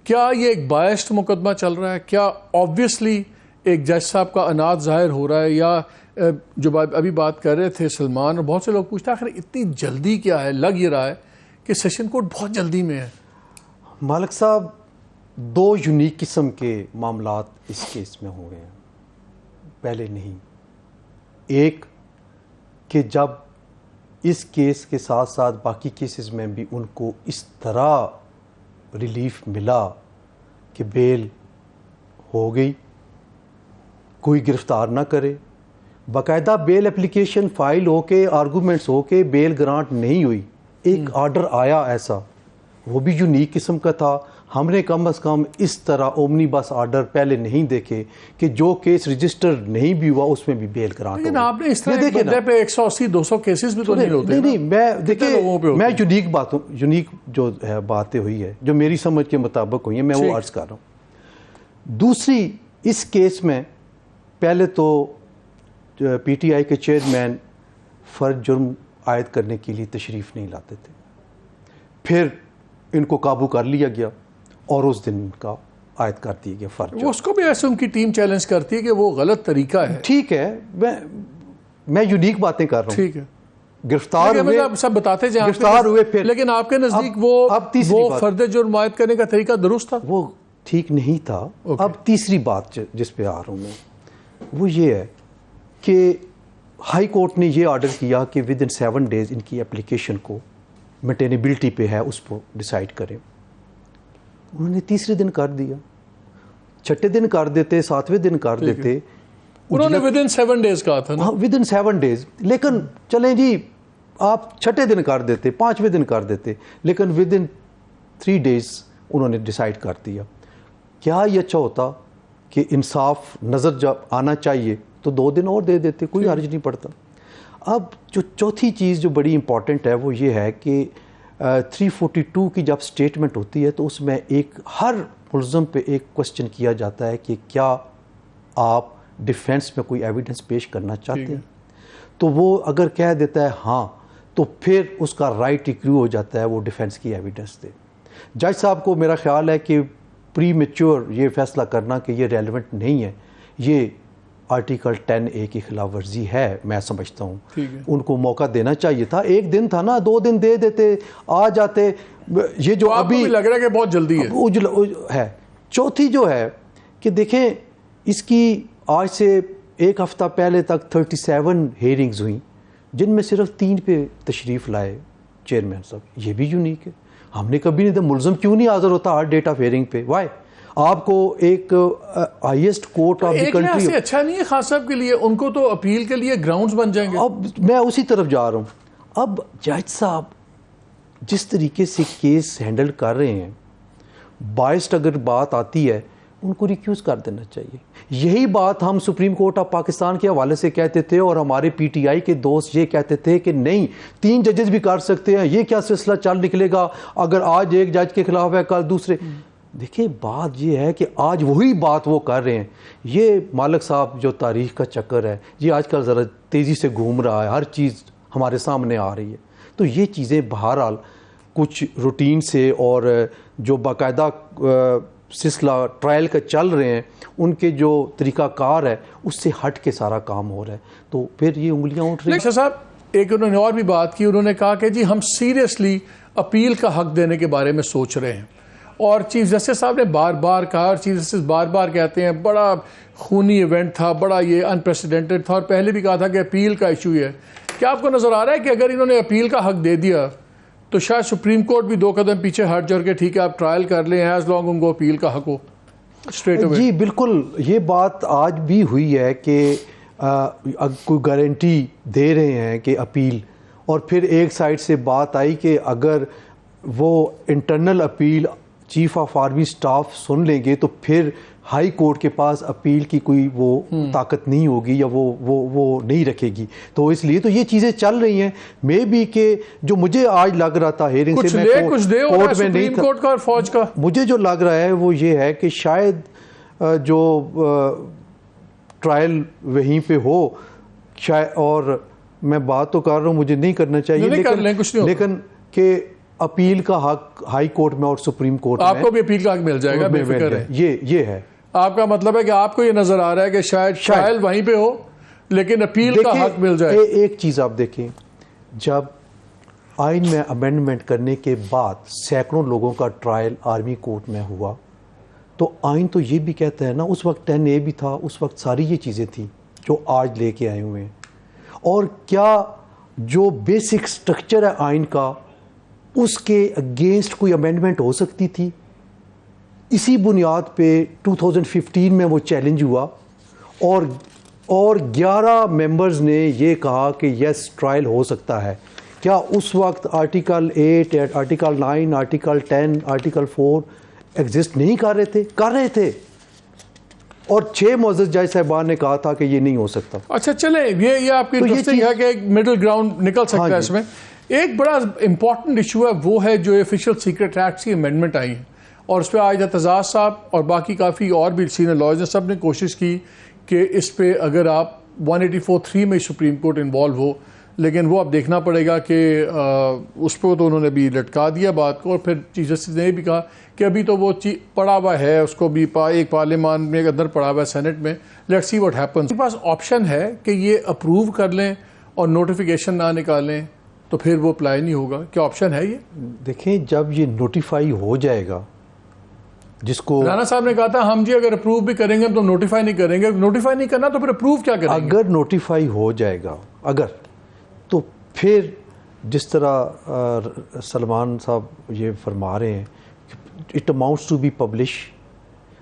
کیا یہ ایک بائسڈ مقدمہ چل رہا ہے؟ کیا آبویسلی ایک جج صاحب کا انات ظاہر ہو رہا ہے، یا جو ابھی بات کر رہے تھے سلمان اور بہت سے لوگ پوچھتے ہیں آخر اتنی جلدی کیا ہے؟ لگ یہ رہا ہے کہ سیشن کورٹ بہت جلدی میں ہے. مالک صاحب، دو یونیک قسم کے معاملات اس کیس میں ہو گئے ہیں. پہلے نہیں، ایک کہ جب اس کیس کے ساتھ ساتھ باقی کیسز میں بھی ان کو اس طرح ریلیف ملا کہ بیل ہو گئی، کوئی گرفتار نہ کرے، باقاعدہ بیل اپلیکیشن فائل ہو کے آرگومنٹس ہو کے بیل گرانٹ نہیں ہوئی، ایک آرڈر آیا ایسا، وہ بھی یونیک قسم کا تھا. ہم نے کم از کم اس طرح اومنی بس آرڈر پہلے نہیں دیکھے کہ جو کیس رجسٹر نہیں بھی ہوا اس میں بھی بیل گرانٹ ہو. لیکن آپ نے اس طرح ایک بندے پہ 180-200 کیسز بھی تو نہیں ہوتے. نہیں، میں دیکھیں، میں یونیک جو ہے باتیں ہوئی ہے جو میری سمجھ کے مطابق ہوئی ہیں میں وہ عرض کر رہا ہوں. دوسری، اس کیس میں پہلے تو پی ٹی آئی کے چیئرمین فرد جرم عائد کرنے کے لیے تشریف نہیں لاتے تھے، پھر ان کو قابو کر لیا گیا اور اس دن ان کا عائد کر دیا گیا فرد جرم. اس کو بھی ایسے ان کی ٹیم چیلنج کرتی ہے کہ وہ غلط طریقہ ہے. ٹھیک ہے، میں یونیک باتیں کر رہا ہوں. ٹھیک ہے، گرفتار ہوئے، سب بتاتے جائیں، گرفتار ہوئے، پھر لیکن آپ کے نزدیک وہ فرد جرم عائد کرنے کا طریقہ درست تھا؟ وہ ٹھیک نہیں تھا. اب تیسری بات جس پہ آ رہا ہوں میں، وہ یہ ہے کہ ہائی کورٹ نے یہ آرڈر کیا کہ ود ان 7 days ان کی اپلیکیشن کو مینٹینیبلٹی پہ ہے اس کو ڈیسائیڈ کریں. انہوں نے تیسرے دن کر دیا، چھٹے دن کر دیتے، 7ویں دن کر دیتے. انہوں نے ود ان 7 days کہا تھا نا. ود ان 7 days، لیکن چلیں جی آپ چھٹے دن کر دیتے، 5ویں دن کر دیتے، لیکن ود ان 3 days انہوں نے ڈیسائیڈ کر دیا. کیا یہ اچھا ہوتا کہ انصاف نظر جب آنا چاہیے تو 2 دن اور دے دیتے، کوئی حرج نہیں پڑتا. اب جو چوتھی چیز جو بڑی امپورٹنٹ ہے وہ یہ ہے کہ 342 کی جب سٹیٹمنٹ ہوتی ہے تو اس میں ہر ملزم پہ ایک کوسچن کیا جاتا ہے کہ کیا آپ ڈیفینس میں کوئی ایویڈنس پیش کرنا چاہتے ہیں. تو وہ اگر کہہ دیتا ہے ہاں تو پھر اس کا رائٹ ایکریو ہو جاتا ہے وہ ڈیفینس کی ایویڈنس دے. جج صاحب کو میرا خیال ہے کہ پری میچور یہ فیصلہ کرنا کہ یہ ریلیونٹ نہیں ہے، یہ آرٹیکل 10A کی خلاف ورزی ہے، میں سمجھتا ہوں. ان کو موقع دینا چاہیے تھا. 1 دن تھا نا، 2 دن دے دیتے، آ جاتے. یہ جو ابھی لگ رہا ہے کہ بہت جلدی ہے. چوتھی جو ہے کہ دیکھیں، اس کی آج سے 1 ہفتہ پہلے تک 37 ہیئرنگز ہوئیں جن میں صرف 3 پہ تشریف لائے چیئرمین صاحب. یہ بھی یونیک ہے. ہم نے کبھی نہیں دیکھا ملزم کیوں نہیں حاضر ہوتا ہر ڈیٹ آف ہیئرنگ پہ. وائی؟ آپ کو ایک highest court of the country سے اچھا نہیں ہے خان صاحب کے لیے، ان کو تو اپیل کے لیے گراؤنڈز بن جائیں گے. اب میں اسی طرف جا رہا ہوں. اب جج صاحب جس طریقے سے کیس ہینڈل کر رہے ہیں، بائسڈ اگر بات آتی ہے ان کو ریکیوز کر دینا چاہیے. یہی بات ہم سپریم کورٹ آف پاکستان کے حوالے سے کہتے تھے اور ہمارے پی ٹی آئی کے دوست یہ کہتے تھے کہ نہیں، 3 ججز بھی کر سکتے ہیں، یہ کیا سلسلہ چل نکلے گا اگر آج ایک جج کے خلاف ہے کل دوسرے. دیکھیں بات یہ ہے کہ آج وہی بات وہ کر رہے ہیں. یہ مالک صاحب جو تاریخ کا چکر ہے یہ آج کل ذرا تیزی سے گھوم رہا ہے، ہر چیز ہمارے سامنے آ رہی ہے. تو یہ چیزیں بہرحال کچھ روٹین سے اور جو باقاعدہ سلسلہ ٹرائل کا چل رہے ہیں ان کے جو طریقہ کار ہے اس سے ہٹ کے سارا کام ہو رہا ہے. تو پھر یہ انگلیاں اٹھ رہی ہیں. صاحب ایک انہوں نے اور بھی بات کی، انہوں نے کہا کہ جی ہم سیریسلی اپیل کا حق دینے کے بارے میں سوچ رہے ہیں. اور چیف جسٹس صاحب نے بار بار کہا، اور چیف جسٹس بار بار کہتے ہیں بڑا خونی ایونٹ تھا، بڑا یہ انپریسیڈنٹڈ تھا، اور پہلے بھی کہا تھا کہ اپیل کا ایشو ہے. کیا آپ کو نظر آ رہا ہے کہ اگر انہوں نے اپیل کا حق دے دیا تو شاید سپریم کورٹ بھی 2 قدم پیچھے ہٹ جا کے ٹھیک ہے آپ ٹرائل کر لیں ایز لانگ ان کو اپیل کا حق ہو اسٹریٹ اوے؟ جی بالکل، یہ بات آج بھی ہوئی ہے کہ کوئی گارنٹی دے رہے ہیں کہ اپیل، اور پھر ایک سائڈ سے بات آئی کہ اگر وہ internal appeal chief of army staff سن لیں گے تو پھر ہائی کورٹ کے پاس اپیل کی کوئی وہ طاقت نہیں ہوگی یا وہ نہیں رکھے گی. تو اس لیے تو یہ چیزیں چل رہی ہیں. میں بھی کہ جو مجھے آج لگ رہا تھا ہیئرنگ سے، میں کورٹ میں نہیں تھا، اور فوج کا مجھے جو لگ رہا ہے وہ یہ ہے کہ شاید جو ٹرائل وہیں پہ ہو شاید، اور میں بات تو کر رہا ہوں مجھے نہیں کرنا چاہیے، لیکن کہ اپیل کا حق ہائی کورٹ میں اور سپریم کورٹ میں آپ کو بھی اپیل کا حق مل جائے گا، بے فکر ہے. یہ ہے. آپ کا مطلب ہے کہ آپ کو یہ نظر آ رہا ہے کہ شاید ٹرائل وہیں پہ ہو لیکن اپیل کا حق مل جائے. ایک چیز آپ دیکھیں، جب آئین میں امینڈمنٹ کرنے کے بعد سینکڑوں لوگوں کا ٹرائل آرمی کورٹ میں ہوا، تو آئین تو یہ بھی کہتا ہے نا، اس وقت 10A بھی تھا، اس وقت ساری یہ چیزیں تھیں جو آج لے کے آئے ہوئے ہیں. اور کیا جو بیسک سٹرکچر ہے آئین کا، اس کے اگینسٹ کوئی امینڈمنٹ ہو سکتی تھی؟ اسی بنیاد پہ 2015 میں وہ چیلنج ہوا اور 11 ممبرز نے یہ کہا کہ یس ٹرائل ہو سکتا ہے. کیا اس وقت article 8، article 9، article 10، article 4 exist نہیں کر رہے تھے؟ کر رہے تھے. اور 6 معزز جج صاحبان نے کہا تھا کہ یہ نہیں ہو سکتا. اچھا چلیں، یہ آپ کی انٹرسٹنگ ہے کہ ایک مڈل گراؤنڈ نکل سکتا ہے اس میں. ایک بڑا امپورٹنٹ ایشو ہے، وہ ہے جو آفیشیل سیکرٹ ایکٹ کی امینڈمنٹ آئی ہے، اور اس پہ آج اعتزاز صاحب اور باقی کافی اور بھی سینئر لائرز نے سب نے کوشش کی کہ اس پہ اگر آپ 184(3) میں سپریم کورٹ انوالو ہو، لیکن وہ اب دیکھنا پڑے گا کہ اس پہ تو انہوں نے بھی لٹکا دیا بات کو. اور پھر چیف جسٹس نے بھی کہا کہ ابھی تو وہ پڑا ہوا ہے، اس کو بھی ایک پارلیمان میں اندر پڑا ہوا ہے، سینٹ میں. Let's see what happens. کے پاس آپشن ہے کہ یہ اپروو کر لیں اور نوٹیفیکیشن نہ نکالیں تو پھر وہ اپلائی نہیں ہوگا. کیا آپشن ہے یہ؟ دیکھیں، جب یہ نوٹیفائی ہو جائے گا، جس کو رانا صاحب نے کہا تھا ہم جی اگر اپروو بھی کریں گے تو نوٹیفائی نہیں کریں گے. نوٹیفائی نہیں کرنا تو پھر اپروو کیا کریں گے؟ اگر نوٹیفائی ہو جائے گا، اگر، تو پھر جس طرح سلمان صاحب یہ فرما رہے ہیں، it amounts to be publish,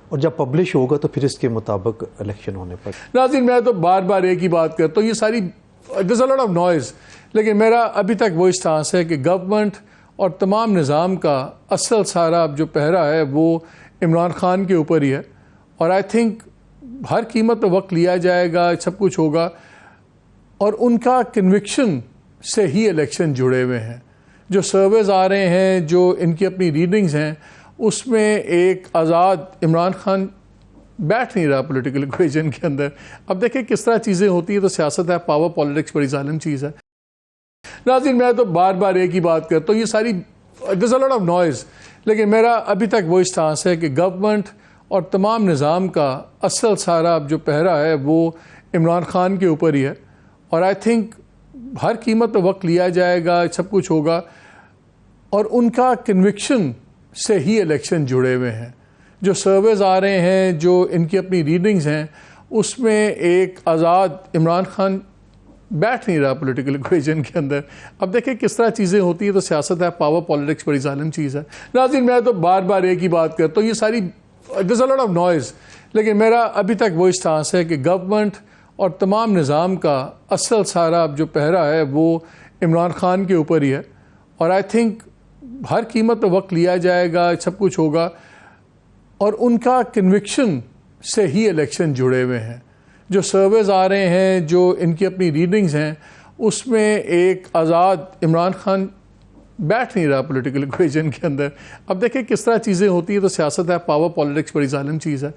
اور جب پبلش ہوگا تو پھر اس کے مطابق الیکشن ہونے پر. ناظرین، میں تو بار بار ایک ہی بات کرتا ہوں، یہ ساری there's a lot of noise، لیکن میرا ابھی تک وہ اسٹانس ہے کہ گورنمنٹ اور تمام نظام کا اصل سارا جو پہرا ہے وہ عمران خان کے اوپر ہی ہے. اور آئی تھنک ہر قیمت پہ وقت لیا جائے گا، سب کچھ ہوگا، اور ان کا کنوکشن سے ہی الیکشن جڑے ہوئے ہیں. جو سرویز آ رہے ہیں، جو ان کی اپنی ریڈنگز ہیں، اس میں ایک آزاد عمران خان بیٹھ نہیں رہا پولیٹیکل ایکویشن کے اندر. اب دیکھیں کس طرح چیزیں ہوتی ہیں، تو سیاست ہے، پاور پالیٹکس بڑی ظالم چیز ہے. ناظرین، میں تو بار بار ایک ہی بات کرتا ہوں، یہ ساری there's a lot of noise، لیکن میرا ابھی تک وہ اسٹانس ہے کہ گورنمنٹ اور تمام نظام کا اصل سارا جو پہرا ہے وہ عمران خان کے اوپر ہی ہے. اور آئی تھنک ہر قیمت پہ وقت لیا جائے گا، سب کچھ ہوگا، اور ان کا کنوکشن سے ہی الیکشن جڑے ہوئے ہیں. جو سرویز آ رہے ہیں، جو ان کی اپنی ریڈنگز ہیں، اس میں ایک آزاد عمران خان بیٹھ نہیں رہا پولیٹیکل ایکویشن کے اندر. اب دیکھیں کس طرح چیزیں ہوتی ہیں، تو سیاست ہے، پاور پالیٹکس بڑی ظالم چیز ہے. ناظرین، میں تو بار بار ایک ہی بات کرتا ہوں، یہ ساری there's a lot of noise، لیکن میرا ابھی تک وہ اسٹانس ہے کہ گورنمنٹ اور تمام نظام کا اصل سارا جو پہرا ہے وہ عمران خان کے اوپر ہی ہے. اور آئی تھنک ہر قیمت پہ وقت لیا جائے گا، سب کچھ ہوگا، اور ان کا کنوکشن سے ہی الیکشن جڑے ہوئے ہیں. جو سرویز آ رہے ہیں، جو ان کی اپنی ریڈنگز ہیں، اس میں ایک آزاد عمران خان بیٹھ نہیں رہا پولیٹیکل ایکویشن کے اندر. اب دیکھیں کس طرح چیزیں ہوتی ہیں، تو سیاست ہے، پاور پالیٹکس بڑی ظالم چیز ہے.